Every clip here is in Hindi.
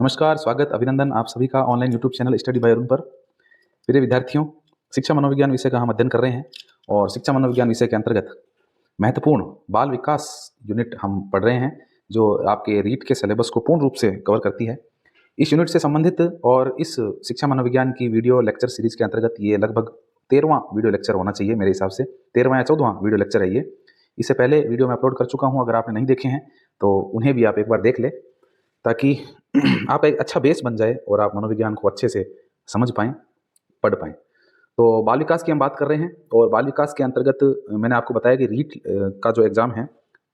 नमस्कार, स्वागत, अभिनंदन आप सभी का online YouTube channel study bye Arun पर। प्रिय विद्यार्थियों, शिक्षा मनोविज्ञान विषय का हम अध्ययन कर रहे हैं और शिक्षा मनोविज्ञान विषय के अंतर्गत महत्वपूर्ण बाल विकास यूनिट हम पढ़ रहे हैं, जो आपके रीट के सिलेबस को पूर्ण रूप से कवर करती है। इस यूनिट से संबंधित और इस शिक्षा मनोविज्ञान की वीडियो लेक्चर सीरीज के अंतर्गत ये लगभग 13वां वीडियो लेक्चर होना चाहिए मेरे हिसाब से। 13वां या 14वां वीडियो लेक्चर है ये। इससे पहले वीडियो मैं अपलोड कर चुका हूँ, अगर आपने नहीं देखे हैं तो उन्हें भी आप एक बार देख लें, ताकि आप एक अच्छा बेस बन जाए और आप मनोविज्ञान को अच्छे से समझ पाएँ, पढ़ पाएँ। तो बाल विकास की हम बात कर रहे हैं और बाल विकास के अंतर्गत मैंने आपको बताया कि रीट का जो एग्ज़ाम है,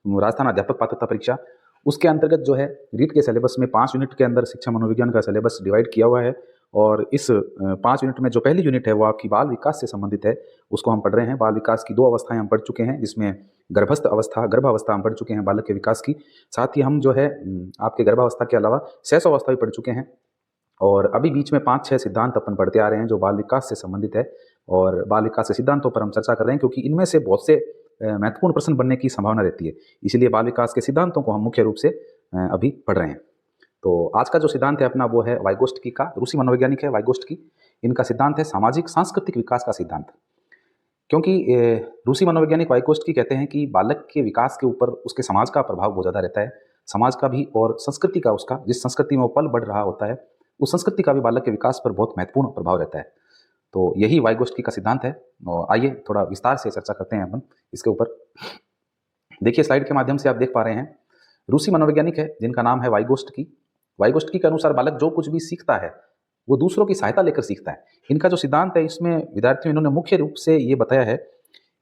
राजस्थान अध्यापक पात्रता परीक्षा, उसके अंतर्गत जो है रीट के सिलेबस में 5 यूनिट के अंदर शिक्षा मनोविज्ञान का सिलेबस डिवाइड किया हुआ है। और इस 5 यूनिट में जो पहली यूनिट है वो आपकी बाल विकास से संबंधित है, उसको हम पढ़ रहे हैं। बाल विकास की 2 अवस्थाएं हम पढ़ चुके हैं, जिसमें गर्भस्थ अवस्था, गर्भावस्था हम पढ़ चुके हैं बालक के विकास की। साथ ही हम जो है आपके गर्भावस्था के अलावा शैशव अवस्था भी पढ़ चुके हैं। और अभी बीच में 5-6 सिद्धांत अपन पढ़ते आ रहे हैं जो बाल विकास से संबंधित है, और बाल विकास के सिद्धांतों पर हम चर्चा कर रहे हैं, क्योंकि इनमें से बहुत से महत्वपूर्ण प्रश्न बनने की संभावना रहती है। इसलिए बाल विकास के सिद्धांतों को हम मुख्य रूप से अभी पढ़ रहे हैं। तो आज का जो सिद्धांत है अपना वो है वाइगोस्टकी का, रूसी मनोवैज्ञानिक है वाइगोस्टकी। इनका सिद्धांत है सामाजिक सांस्कृतिक विकास का सिद्धांत। क्योंकि रूसी मनोवैज्ञानिक वाइगोस्टकी कहते हैं कि बालक के विकास के ऊपर उसके समाज का प्रभाव बहुत ज़्यादा रहता है, समाज का भी और संस्कृति का, उसका जिस संस्कृति में वो पल बढ़ रहा होता है उस संस्कृति का भी बालक के विकास पर बहुत महत्वपूर्ण प्रभाव रहता है। तो यही वाइगोस्टकी का सिद्धांत है। और आइए थोड़ा विस्तार से चर्चा करते हैं अपन इसके ऊपर। देखिए, स्लाइड के माध्यम से आप देख पा रहे हैं, रूसी मनोवैज्ञानिक है जिनका नाम है वाइगोस्टकी। वाइगोस्टकी के अनुसार बालक जो कुछ भी सीखता है वो दूसरों की सहायता लेकर सीखता है। इनका जो सिद्धांत है इसमें विद्यार्थियों इन्होंने मुख्य रूप से ये बताया है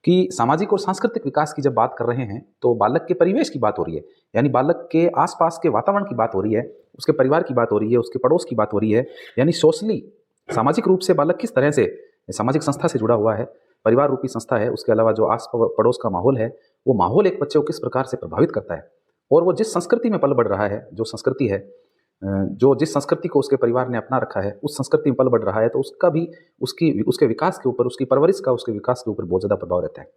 कि सामाजिक और सांस्कृतिक विकास की जब बात कर रहे हैं तो बालक के परिवेश की बात हो रही है, यानी बालक के आसपास के वातावरण की बात हो रही है, उसके परिवार की बात हो रही है, उसके पड़ोस की बात हो रही है। यानी सोशली, सामाजिक रूप से बालक किस तरह से सामाजिक संस्था से जुड़ा हुआ है, परिवार रूपी संस्था है, उसके अलावा जो आस पड़ोस का माहौल है, वो माहौल एक बच्चे को किस प्रकार से प्रभावित करता है, और वो जिस संस्कृति में पल बढ़ रहा है, जो संस्कृति है, जो जिस संस्कृति को उसके परिवार ने अपना रखा है, उस संस्कृति में पल बढ़ रहा है, तो उसका भी उसके विकास के ऊपर, उसकी परवरिश का उसके विकास के ऊपर बहुत ज़्यादा प्रभाव रहता है।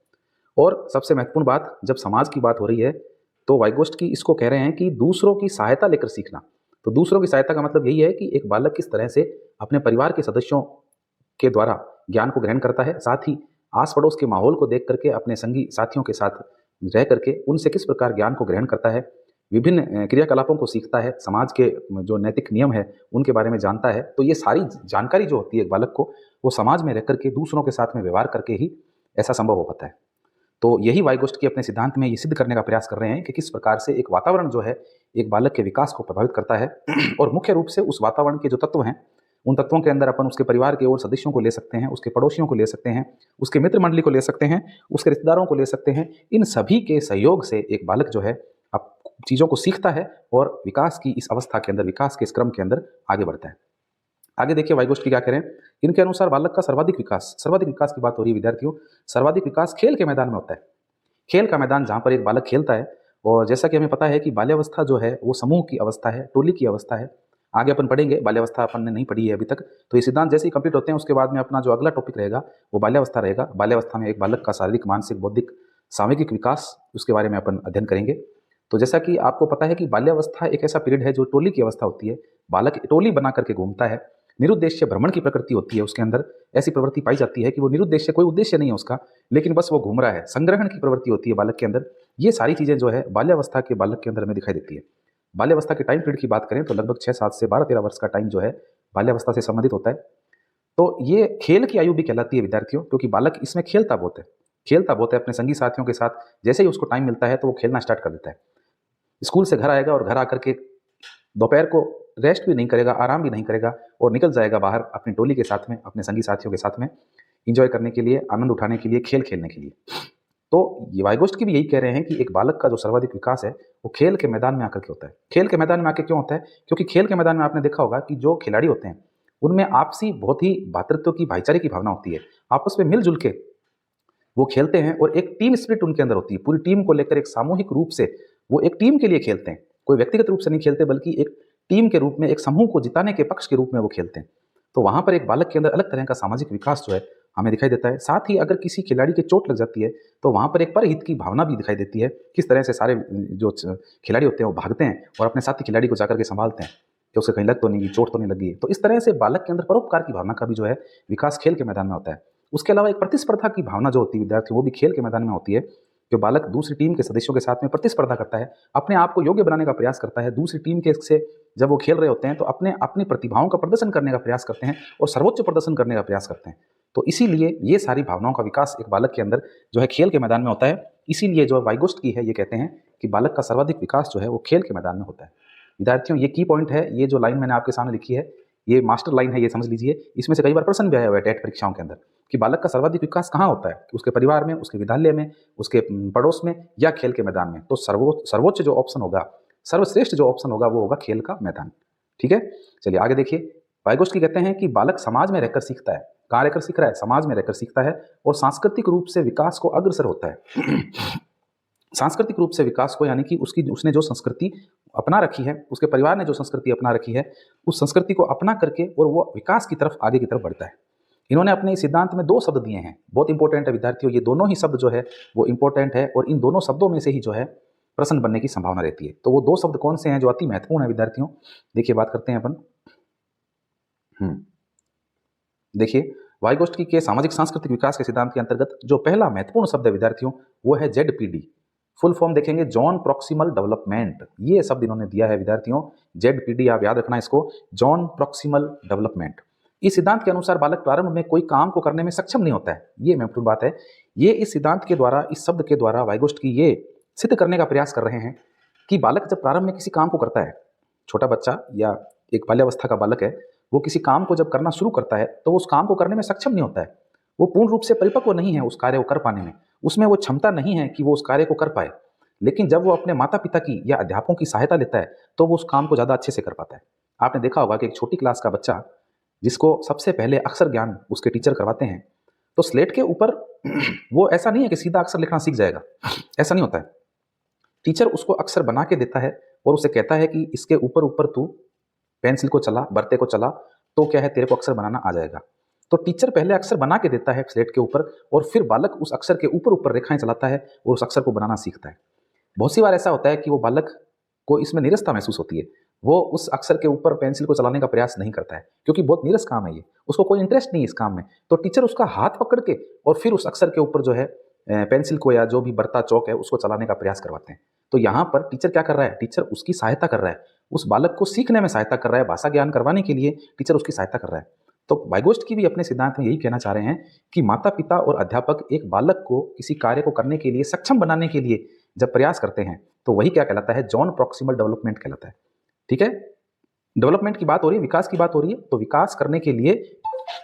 और सबसे महत्वपूर्ण बात, जब समाज की बात हो रही है तो वाइगोस्टकी इसको कह रहे हैं कि दूसरों की सहायता लेकर सीखना। तो दूसरों की सहायता का मतलब यही है कि एक बालक किस तरह से अपने परिवार के सदस्यों के द्वारा ज्ञान को ग्रहण करता है, साथ ही आस पड़ोस के माहौल को देख करके अपने संगी साथियों के साथ रह करके उनसे किस प्रकार ज्ञान को ग्रहण करता है, विभिन्न क्रियाकलापों को सीखता है, समाज के जो नैतिक नियम है उनके बारे में जानता है। तो ये सारी जानकारी जो होती है एक बालक को, वो समाज में रह करके दूसरों के साथ में व्यवहार करके ही ऐसा संभव हो पाता है। तो यही वाइगोस्टकी अपने सिद्धांत में ये सिद्ध करने का प्रयास कर रहे हैं कि किस प्रकार से एक वातावरण जो है एक बालक के विकास को प्रभावित करता है। और मुख्य रूप से उस वातावरण के जो तत्व हैं, उन तत्वों के अंदर अपन उसके परिवार के और सदस्यों को ले सकते हैं, उसके पड़ोसियों को ले सकते हैं, उसके मित्र मंडली को ले सकते हैं, उसके रिश्तेदारों को ले सकते हैं। इन सभी के सहयोग से एक बालक जो है अब चीज़ों को सीखता है और विकास की इस अवस्था के अंदर, विकास के इस क्रम के अंदर आगे बढ़ता है। आगे देखिए वाइगोस्टकी क्या करें। इनके अनुसार बालक का सर्वाधिक विकास की बात हो रही है विद्यार्थियों। सर्वाधिक विकास खेल के मैदान में होता है। खेल का मैदान जहाँ पर एक बालक खेलता है, और जैसा कि हमें पता है कि बाल्यावस्था जो है वो समूह की अवस्था है, टोली की अवस्था है। आगे अपन पढ़ेंगे, बाल्यावस्था अपन ने नहीं पढ़ी है अभी तक, तो ये सिद्धांत जैसे ही कंप्लीट होते हैं उसके बाद में अपना जो अगला टॉपिक रहेगा वो बाल्यावस्था रहेगा। बाल्यावस्था में एक बालक का शारीरिक, मानसिक, बौद्धिक, सामूहिक विकास, उसके बारे में अपन अध्ययन करेंगे। तो जैसा कि आपको पता है कि बाल्यावस्था एक ऐसा पीरियड है जो टोली की अवस्था होती है। बालक टोली बना करके घूमता है, निरुद्देश्य भ्रमण की प्रकृति होती है उसके अंदर। ऐसी प्रवृत्ति पाई जाती है कि वो निरुद्देश्य, कोई उद्देश्य नहीं है उसका, लेकिन बस वो घूम रहा है। संग्रहण की प्रवृत्ति होती है बालक के अंदर। ये सारी चीज़ें जो है बाल्यावस्था के बालक के अंदर हमें दिखाई देती है। बाल्यावस्था के टाइम पीरियड की बात करें तो लगभग 6-7 से 12-13 वर्ष का टाइम जो है बाल्यावस्था से संबंधित होता है। तो ये खेल की आयु भी कहलाती है विद्यार्थियों, क्योंकि बालक इसमें खेलता बहुत है अपने संगी साथियों के साथ। जैसे ही उसको टाइम मिलता है तो वो खेलना स्टार्ट कर देता है। स्कूल से घर आएगा और घर आकर के दोपहर को रेस्ट भी नहीं करेगा, आराम भी नहीं करेगा, और निकल जाएगा बाहर अपनी टोली के साथ में, अपने संगी साथियों के साथ में एंजॉय करने के लिए, आनंद उठाने के लिए, खेल खेलने के लिए। तो ये वाइगोस्टकी भी यही कह रहे हैं कि एक बालक का जो सर्वाधिक विकास है वो खेल के मैदान में आकर के होता है। खेल के मैदान में आकर क्यों होता है? क्योंकि खेल के मैदान में आपने देखा होगा कि जो खिलाड़ी होते हैं उनमें आपसी बहुत ही भातृत्व की, भाईचारे की भावना होती है। आपस में मिलजुल के वो खेलते हैं और एक टीम स्पिरिट उनके अंदर होती है। पूरी टीम को लेकर एक सामूहिक रूप से वो एक टीम के लिए खेलते हैं, कोई व्यक्तिगत रूप से नहीं खेलते, बल्कि एक टीम के रूप में, एक समूह को जिताने के पक्ष के रूप में वो खेलते हैं। तो वहाँ पर एक बालक के अंदर अलग तरह का सामाजिक विकास जो है हमें दिखाई देता है। साथ ही अगर किसी खिलाड़ी के चोट लग जाती है तो वहाँ पर एक परहित की भावना भी दिखाई देती है। किस तरह से सारे जो खिलाड़ी होते हैं वो भागते हैं और अपने साथी खिलाड़ी को जाकर के संभालते हैं। कि उसे कहीं लग तो नहीं गई, चोट तो नहीं लगी। तो इस तरह से बालक के अंदर परोपकार की भावना का भी जो है विकास खेल के मैदान में होता है। उसके अलावा एक प्रतिस्पर्धा की भावना जो होती है विद्यार्थी, वो भी खेल के मैदान में होती है। जो बालक दूसरी टीम के सदस्यों के साथ में प्रतिस्पर्धा करता है, अपने आप को योग्य बनाने का प्रयास करता है, दूसरी टीम के से जब वो खेल रहे होते हैं तो अपनी प्रतिभाओं का प्रदर्शन करने का प्रयास करते हैं और सर्वोच्च प्रदर्शन करने का प्रयास करते हैं। तो इसीलिए ये सारी भावनाओं का विकास एक बालक के अंदर जो है खेल के मैदान में होता है। इसीलिए जो वाइगोस्टकी है ये कहते हैं कि बालक का सर्वाधिक विकास जो है वो खेल के मैदान में होता है। विद्यार्थियों, ये की पॉइंट है, ये जो लाइन मैंने आपके सामने लिखी है ये मास्टर लाइन है, ये समझ लीजिए। इसमें से कई बार प्रश्न भी आया हुआ है टेट परीक्षाओं के अंदर कि बालक का सर्वाधिक विकास कहाँ होता है, उसके परिवार में, उसके विद्यालय में, उसके पड़ोस में या खेल के मैदान में। तो सर्वोच्च जो ऑप्शन होगा, सर्वश्रेष्ठ जो ऑप्शन होगा वो होगा खेल का मैदान। ठीक है, चलिए आगे देखिए। वाइगोस्टकी कहते हैं कि बालक समाज में रहकर सीखता है। कहाँ रहकर सीख रहा है? समाज में रहकर सीखता है और सांस्कृतिक रूप से विकास को अग्रसर होता है। सांस्कृतिक रूप से विकास को, यानी कि उसने जो संस्कृति अपना रखी है, उसके परिवार ने जो संस्कृति अपना रखी है, उस संस्कृति को अपना करके और वो विकास की तरफ, आगे की तरफ बढ़ता है। इन्होंने अपने सिद्धांत में 2 शब्द दिए हैं, बहुत इंपॉर्टेंट है विद्यार्थियों। ये दोनों ही शब्द जो है वो इंपॉर्टेंट है और इन दोनों शब्दों में से ही जो है प्रश्न बनने की संभावना रहती है। तो वो 2 शब्द कौन से हैं जो अति महत्वपूर्ण है विद्यार्थियों? देखिए, बात करते हैं अपन। देखिए, वाइगोस्टकी के सामाजिक सांस्कृतिक विकास के सिद्धांत के अंतर्गत जो पहला महत्वपूर्ण शब्द है विद्यार्थियों, वो है ZPD। फुल फॉर्म देखेंगे जॉन प्रॉक्सिमल डेवलपमेंट। ये शब्द इन्होंने दिया है विद्यार्थियों, ZPD, आप याद रखना इसको, जॉन प्रॉक्सिमल डेवलपमेंट। इस सिद्धांत के अनुसार बालक प्रारंभ में कोई काम को करने में सक्षम नहीं होता है। ये महत्वपूर्ण बात है। ये इस सिद्धांत के द्वारा, इस शब्द के द्वारा वाइगोस्टकी ये सिद्ध करने का प्रयास कर रहे हैं कि बालक जब प्रारंभ में किसी काम को करता है, छोटा बच्चा या एक बाल्यावस्था का बालक है, वो किसी काम को जब करना शुरू करता है तो उस काम को करने में सक्षम नहीं होता है। वो पूर्ण रूप से परिपक्व नहीं है उस कार्य को कर पाने में, उसमें वो क्षमता नहीं है कि वो उस कार्य को कर पाए। लेकिन जब वो अपने माता पिता की या अध्यापकों की सहायता लेता है तो वो उस काम को ज़्यादा अच्छे से कर पाता है। आपने देखा होगा कि एक छोटी क्लास का बच्चा जिसको सबसे पहले अक्षर ज्ञान उसके टीचर करवाते हैं, तो स्लेट के ऊपर वो ऐसा नहीं है कि सीधा अक्षर लिखना सीख जाएगा, ऐसा नहीं होता है। टीचर उसको अक्षर बना के देता है और उसे कहता है कि इसके ऊपर ऊपर तू पेंसिल को चला, बरते को चला, तो क्या है, तेरे को अक्षर बनाना आ जाएगा। तो टीचर पहले अक्षर बना के देता है स्लेट के ऊपर और फिर बालक उस अक्षर के ऊपर ऊपर रेखाएं चलाता है और उस अक्षर को बनाना सीखता है। बहुत सी बार ऐसा होता है कि वो बालक को इसमें नीरसता महसूस होती है, वो उस अक्षर के ऊपर पेंसिल को चलाने का प्रयास नहीं करता है क्योंकि बहुत नीरस काम है ये, उसको कोई इंटरेस्ट नहीं है इस काम में। तो टीचर उसका हाथ पकड़ के और फिर उस अक्षर के ऊपर जो है पेंसिल को या जो भी बरता चौक है उसको चलाने का प्रयास करवाते हैं। तो यहाँ पर टीचर क्या कर रहा है? टीचर उसकी सहायता कर रहा है, उस बालक को सीखने में सहायता कर रहा है, भाषा ज्ञान करवाने के लिए टीचर उसकी सहायता कर रहा है। तो वाइगोस्टकी भी अपने सिद्धांत में यही कहना चाह रहे हैं कि माता पिता और अध्यापक एक बालक को किसी कार्य को करने के लिए, सक्षम बनाने के लिए जब प्रयास करते हैं तो वही क्या कहलाता है? जॉन प्रॉक्सिमल डेवलपमेंट कहलाता है। ठीक है, डेवलपमेंट की बात हो रही है, विकास की बात हो रही है। तो विकास करने के लिए,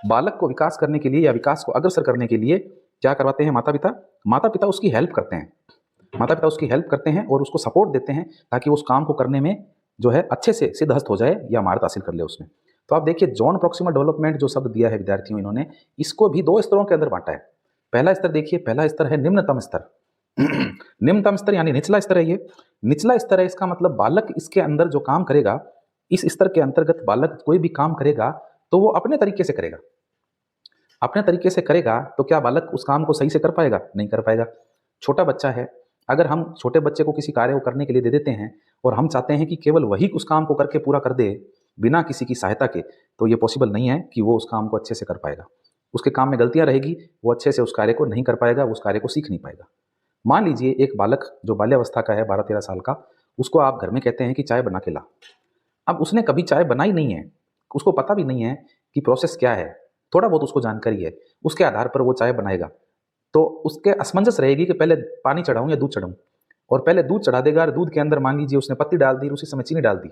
बालक को विकास करने के लिए या विकास को अग्रसर करने के लिए क्या करवाते हैं माता पिता? माता पिता उसकी हेल्प करते हैं, माता पिता उसकी हेल्प करते हैं और उसको सपोर्ट देते हैं ताकि उस काम को करने में जो है अच्छे से सिद्धहस्त हो जाए या महारत हासिल कर ले उसमें। तो आप देखिए, जॉन प्रॉक्सिमल डेवलपमेंट जो शब्द दिया है विद्यार्थियों, इन्होंने इसको भी 2 स्तरों के अंदर बांटा है। पहला स्तर देखिए, पहला स्तर है निम्नतम स्तर। निम्नतम स्तर यानी निचला स्तर है। ये निचला स्तर है, इसका मतलब बालक इसके अंदर जो काम करेगा, इस स्तर के अंतर्गत बालक कोई भी काम करेगा तो वो अपने तरीके से करेगा। अपने तरीके से करेगा तो क्या बालक उस काम को सही से कर पाएगा? नहीं कर पाएगा। छोटा बच्चा है, अगर हम छोटे बच्चे को किसी कार्य को करने के लिए दे देते हैं और हम चाहते हैं कि केवल वही उस काम को करके पूरा कर दे बिना किसी की सहायता के, तो ये पॉसिबल नहीं है कि वो उस काम को अच्छे से कर पाएगा। उसके काम में गलतियां रहेगी, वो अच्छे से उस कार्य को नहीं कर पाएगा, उस कार्य को सीख नहीं पाएगा। मान लीजिए एक बालक जो बाल्यावस्था का है, 12-13 साल का, उसको आप घर में कहते हैं कि चाय बना के ला। अब उसने कभी चाय बनाई नहीं है, उसको पता भी नहीं है कि प्रोसेस क्या है, थोड़ा बहुत उसको जानकारी है, उसके आधार पर वो चाय बनाएगा। तो उसके असमंजस रहेगी कि पहले पानी चढ़ाऊं या दूध चढ़ाऊं, और पहले दूध चढ़ा देगा और दूध के अंदर मान लीजिए उसने पत्ती डाल दी, उसी समय चीनी डाल दी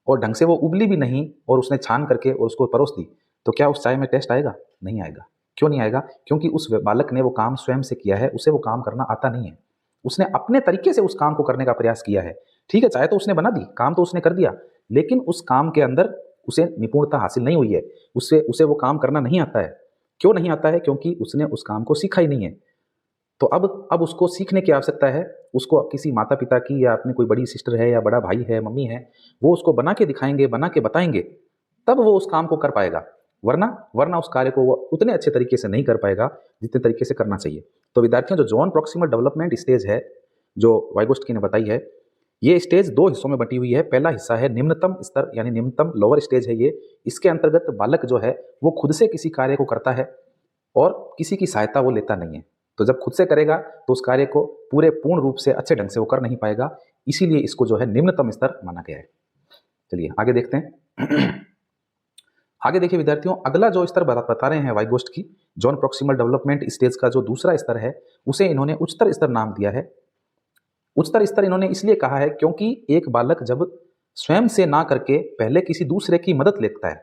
और ढंग से वो उबली भी नहीं और उसने छान करके और उसको परोस दी, तो क्या उस चाय में टेस्ट आएगा? नहीं आएगा। क्यों नहीं आएगा? क्योंकि उस बालक ने वो काम स्वयं से किया है, उसे वो काम करना आता नहीं है, उसने अपने तरीके से उस काम को करने का प्रयास किया है। ठीक है, चाय तो उसने बना दी, काम तो उसने कर दिया, लेकिन उस काम के अंदर उसे निपुणता हासिल नहीं हुई है, उसे वो काम करना नहीं आता है। क्यों नहीं आता है? क्योंकि उसने उस काम को सीखा ही नहीं है। तो अब उसको सीखने की आवश्यकता है, उसको किसी माता पिता की या अपनी कोई बड़ी सिस्टर है या बड़ा भाई है, मम्मी है, वो उसको बना के दिखाएंगे, बना के बताएंगे, तब वो उस काम को कर पाएगा। वरना उस कार्य को वो उतने अच्छे तरीके से नहीं कर पाएगा जितने तरीके से करना चाहिए। तो विद्यार्थियों, जो जॉन प्रॉक्सिमल डेवलपमेंट स्टेज है जो वाइगोस्टकी ने बताई है, ये स्टेज दो हिस्सों में बटी हुई है। पहला हिस्सा है निम्नतम स्तर यानी निम्नतम लोअर स्टेज है ये। इसके अंतर्गत बालक जो है वो खुद से किसी कार्य को करता है और किसी की सहायता वो लेता नहीं है। तो जब खुद से करेगा तो उस कार्य को पूर्ण रूप से अच्छे ढंग से वो कर नहीं पाएगा, इसीलिए इसको जो है निम्नतम स्तर माना गया है। चलिए आगे देखते हैं। आगे देखिए विद्यार्थियों, अगला जो स्तर बता रहे हैं वाइगोस्ट की जॉन प्रॉक्सिमल डेवलपमेंट स्टेज का जो दूसरा स्तर है उसे इन्होंने उच्चतर स्तर नाम दिया है। उच्चतर स्तर इन्होंने इसलिए कहा है क्योंकि एक बालक जब स्वयं से ना करके पहले किसी दूसरे की मदद लेता है,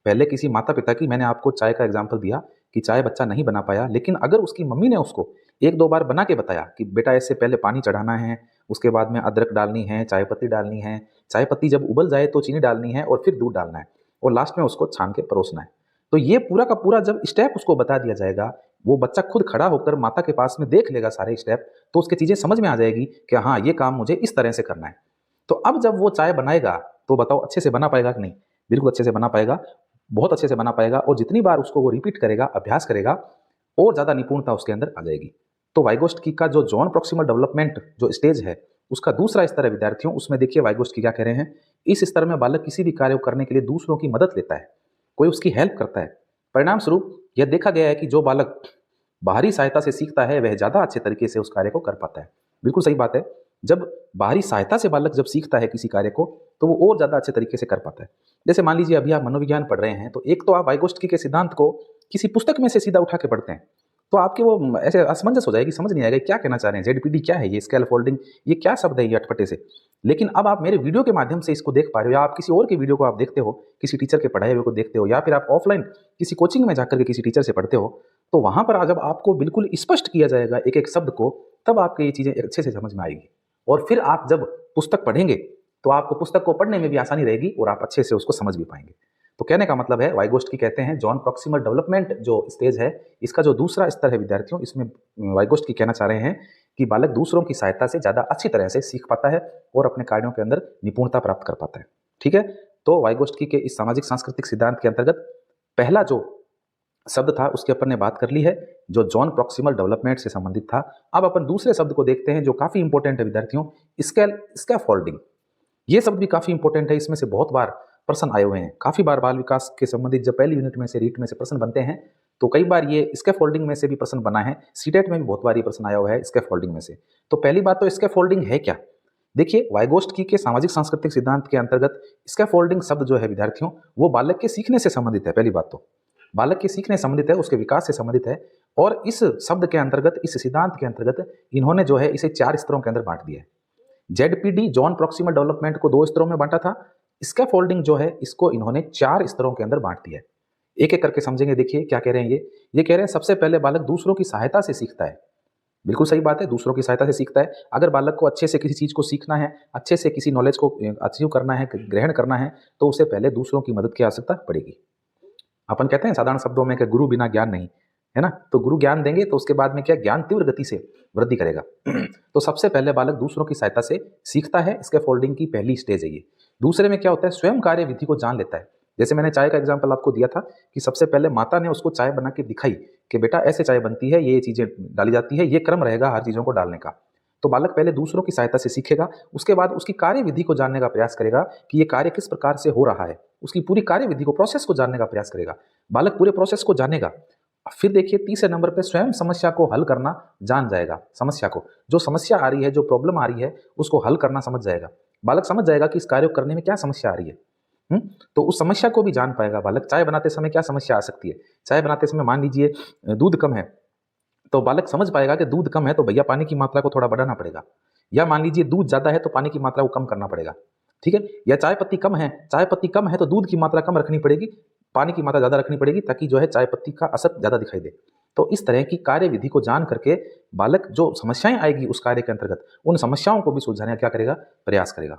पहले किसी माता पिता की, मैंने आपको चाय का एग्जाम्पल दिया कि चाय बच्चा नहीं बना पाया, लेकिन अगर उसकी मम्मी ने उसको एक दो बार बना के बताया कि बेटा ऐसे पहले पानी चढ़ाना है, उसके बाद में अदरक डालनी है, चाय पत्ती डालनी है, चाय पत्ती जब उबल जाए तो चीनी डालनी है और फिर दूध डालना है और लास्ट में उसको छान के परोसना है, तो ये पूरा का पूरा जब स्टेप उसको बता दिया जाएगा, वो बच्चा खुद खड़ा होकर माता के पास में देख लेगा सारे स्टेप, तो उसके चीज़ें समझ में आ जाएगी कि हाँ ये काम मुझे इस तरह से करना है। तो अब जब वो चाय बनाएगा तो बताओ अच्छे से बना पाएगा कि नहीं? बिल्कुल अच्छे से बना पाएगा, बहुत अच्छे से बना पाएगा, और जितनी बार उसको वो रिपीट करेगा, अभ्यास करेगा, और ज़्यादा निपुणता उसके अंदर आ जाएगी। तो वाइगोस्की का जो जॉन प्रॉक्सिमल डेवलपमेंट जो स्टेज है उसका दूसरा स्तर है विद्यार्थियों, उसमें देखिए वाइगोस्की क्या कह रहे हैं। इस स्तर में बालक किसी भी कार्य को करने के लिए दूसरों की मदद लेता है, कोई उसकी हेल्प करता है। परिणाम स्वरूप यह देखा गया है कि जो बालक बाहरी सहायता से सीखता है वह ज़्यादा अच्छे तरीके से उस कार्य को कर पाता है। बिल्कुल सही बात है, जब बाहरी सहायता से बालक जब सीखता है किसी कार्य को तो वो और ज़्यादा अच्छे तरीके से कर पाता है। जैसे मान लीजिए अभी आप मनोविज्ञान पढ़ रहे हैं, तो एक तो आप वाइगोस्की के सिद्धांत को किसी पुस्तक में से सीधा उठा के पढ़ते हैं, तो आपके वो ऐसे असमंजस हो जाएगी, समझ नहीं आएगा क्या कहना चाह रहे हैं, जेडपीडी क्या है, ये स्केल फोल्डिंग, ये क्या शब्द है ये अटपटे से। लेकिन अब आप मेरे वीडियो के माध्यम से इसको देख पा रहे हो, या आप किसी और के वीडियो को आप देखते हो, किसी टीचर के पढ़ाए हुए को देखते हो, या फिर आप ऑफलाइन किसी कोचिंग में जाकर के किसी टीचर से पढ़ते हो, तो वहां पर जब आपको बिल्कुल स्पष्ट किया जाएगा एक एक शब्द को, तब आपको ये चीजें अच्छे से समझ में आएगी। और फिर आप जब पुस्तक पढ़ेंगे तो आपको पुस्तक को पढ़ने में भी आसानी रहेगी और आप अच्छे से उसको समझ भी पाएंगे। तो कहने का मतलब है वाइगोस्की कहते हैं जॉन प्रॉक्सिमल डेवलपमेंट जो स्टेज है इसका जो दूसरा स्तर है विद्यार्थियों, इसमें वाइगोस्की कहना चाह रहे हैं कि बालक दूसरों की सहायता से ज़्यादा अच्छी तरह से सीख पाता है और अपने कार्यों के अंदर निपुणता प्राप्त कर पाता है। ठीक है, तो वाइगोस्की के इस सामाजिक सांस्कृतिक सिद्धांत के अंतर्गत पहला जो शब्द था उसके अपन ने बात कर ली है जो जॉन प्रॉक्सिमल डेवलपमेंट से संबंधित था। अब अपन दूसरे शब्द को देखते हैं जो काफी इंपॉर्टेंट है विद्यार्थियों, स्कैफोल्डिंग। ये शब्द भी काफी इंपॉर्टेंट है, इसमें से बहुत बार प्रश्न आए हुए हैं, काफी बार बाल विकास के संबंधित जब पहली यूनिट में से रीट में से प्रश्न बनते हैं तो कई बार ये स्कैफोल्डिंग में से भी प्रश्न बना है, सीटेट में भी बहुत बार ये प्रश्न आया हुआ है स्कैफोल्डिंग में से। तो पहली बात तो स्कैफोल्डिंग है क्या? देखिए वाइगोस्की के सामाजिक सांस्कृतिक सिद्धांत के अंतर्गत स्कैफोल्डिंग शब्द जो है विद्यार्थियों वो बालक के सीखने से संबंधित है। पहली बात तो बालक के सीखने से संबंधित है, उसके विकास से संबंधित है, और इस शब्द के अंतर्गत, इस सिद्धांत के अंतर्गत इन्होंने जो है इसे 4 स्तरों के अंदर बांट दिया है। जेडपीडी जॉन प्रॉक्सिमल डेवलपमेंट को 2 स्तरों में बांटा था, स्कैफोल्डिंग जो है इसको इन्होंने 4 स्तरों के अंदर बांट दिया है। एक एक करके समझेंगे। देखिए क्या कह रहे हैं ये कह रहे हैं सबसे पहले बालक दूसरों की सहायता से सीखता है। बिल्कुल सही बात है, दूसरों की सहायता से सीखता है। अगर बालक को अच्छे से किसी चीज को सीखना है, अच्छे से किसी नॉलेज को अचीव करना है, ग्रहण करना है, तो उसे पहले दूसरों की मदद की आवश्यकता पड़ेगी। अपन कहते हैं साधारण शब्दों में कि गुरु बिना ज्ञान नहीं, है ना? तो गुरु ज्ञान देंगे तो उसके बाद में क्या, ज्ञान तीव्र गति से वृद्धि करेगा। तो सबसे पहले बालक दूसरों की सहायता से सीखता है, स्कैफोल्डिंग की पहली स्टेज है ये। दूसरे में क्या होता है, स्वयं कार्य विधि को जान लेता है। जैसे मैंने चाय का एग्जाम्पल आपको दिया था कि सबसे पहले माता ने उसको चाय बना के दिखाई कि बेटा ऐसे चाय बनती है, ये चीजें डाली जाती है, ये क्रम रहेगा हर चीजों को डालने का। तो बालक पहले दूसरों की सहायता से सीखेगा, उसके बाद उसकी कार्य विधि को जानने का प्रयास करेगा कि ये कार्य किस प्रकार से हो रहा है, उसकी पूरी कार्य विधि को, प्रोसेस को जानने का प्रयास करेगा। बालक पूरे प्रोसेस को जानेगा। फिर देखिए तीसरे नंबर पे स्वयं समस्या को हल करना जान जाएगा। समस्या को, जो समस्या आ रही है, जो प्रॉब्लम आ रही है, उसको हल करना समझ जाएगा। बालक समझ जाएगा कि इस कार्य को करने में क्या समस्या आ रही है। तो उस समस्या को भी जान पाएगा बालक। चाय बनाते समय क्या समस्या आ सकती है, चाय बनाते समय मान लीजिए दूध कम है, तो बालक समझ पाएगा कि दूध कम है तो भैया पानी की मात्रा को थोड़ा बढ़ाना पड़ेगा, या मान लीजिए दूध ज्यादा है तो पानी की मात्रा को कम करना पड़ेगा। ठीक है, या चाय पत्ती कम है, चाय पत्ती कम है तो दूध की मात्रा कम रखनी पड़ेगी, पानी की मात्रा ज्यादा रखनी पड़ेगी, ताकि जो है चाय पत्ती का असर ज्यादा दिखाई दे। तो इस तरह की कार्य विधि को जान करके बालक जो समस्याएं आएगी उस कार्य के अंतर्गत, उन समस्याओं को भी सुलझाने का क्या करेगा, प्रयास करेगा।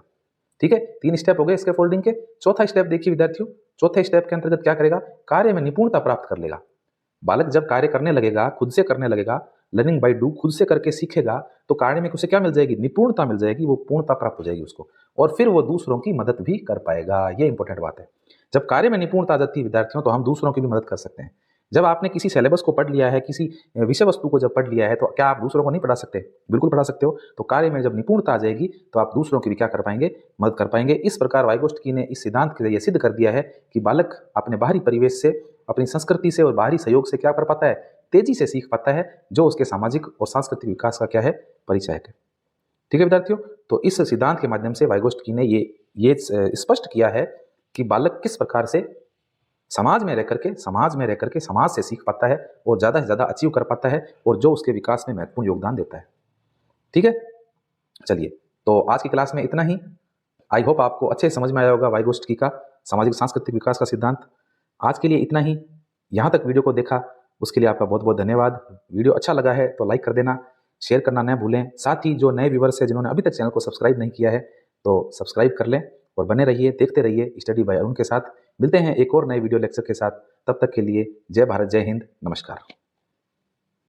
ठीक है, 3 स्टेप हो गए स्कैफोल्डिंग के। चौथा स्टेप देखिए विद्यार्थियों, चौथे स्टेप के अंतर्गत क्या करेगा, कार्य में निपुणता प्राप्त कर लेगा। बालक जब कार्य करने लगेगा, खुद से करने लगेगा, लर्निंग बाय डू, खुद से करके सीखेगा, तो कार्य में उसे क्या मिल जाएगी, निपुणता मिल जाएगी, वो पूर्णता प्राप्त हो जाएगी उसको, और फिर वो दूसरों की मदद भी कर पाएगा। ये इंपॉर्टेंट बात है। जब कार्य में निपुणता आ जाती है विद्यार्थियों तो हम दूसरों की भी मदद कर सकते हैं। जब आपने किसी सिलेबस को पढ़ लिया है, किसी विषय वस्तु को जब पढ़ लिया है, तो क्या आप दूसरों को नहीं पढ़ा सकते? बिल्कुल पढ़ा सकते हो। तो कार्य में जब निपुणता आ जाएगी तो आप दूसरों की भी क्या कर पाएंगे? मदद कर पाएंगे। इस प्रकार वाइगोत्स्की ने इस सिद्धांत के जरिए सिद्ध कर दिया है कि बालक अपने बाहरी परिवेश से, अपनी संस्कृति से और बाहरी सहयोग से क्या कर पाता है? तेजी से सीख पाता है, जो उसके सामाजिक और सांस्कृतिक विकास का क्या है? परिचायक है। ठीक है विद्यार्थियों, तो इस सिद्धांत के माध्यम से वाइगोत्स्की ने ये स्पष्ट किया है कि बालक किस प्रकार से समाज में रह करके समाज से सीख पाता है और ज़्यादा से ज़्यादा अचीव कर पाता है, और जो उसके विकास में महत्वपूर्ण योगदान देता है। ठीक है, चलिए, तो आज की क्लास में इतना ही। आई होप आपको अच्छे से समझ में आया होगा वाइगोत्स्की का सामाजिक सांस्कृतिक विकास का सिद्धांत। आज के लिए इतना ही। यहाँ तक वीडियो को देखा उसके लिए आपका बहुत बहुत धन्यवाद। वीडियो अच्छा लगा है तो लाइक कर देना, शेयर करना न भूलें। साथ ही जो नए व्यूवर्स हैं जिन्होंने अभी तक चैनल को सब्सक्राइब नहीं किया है तो सब्सक्राइब कर लें और बने रहिए, देखते रहिए स्टडी बाय अरुण के साथ। मिलते हैं एक और नए वीडियो लेक्चर के साथ। तब तक के लिए जय भारत, जय हिंद, नमस्कार।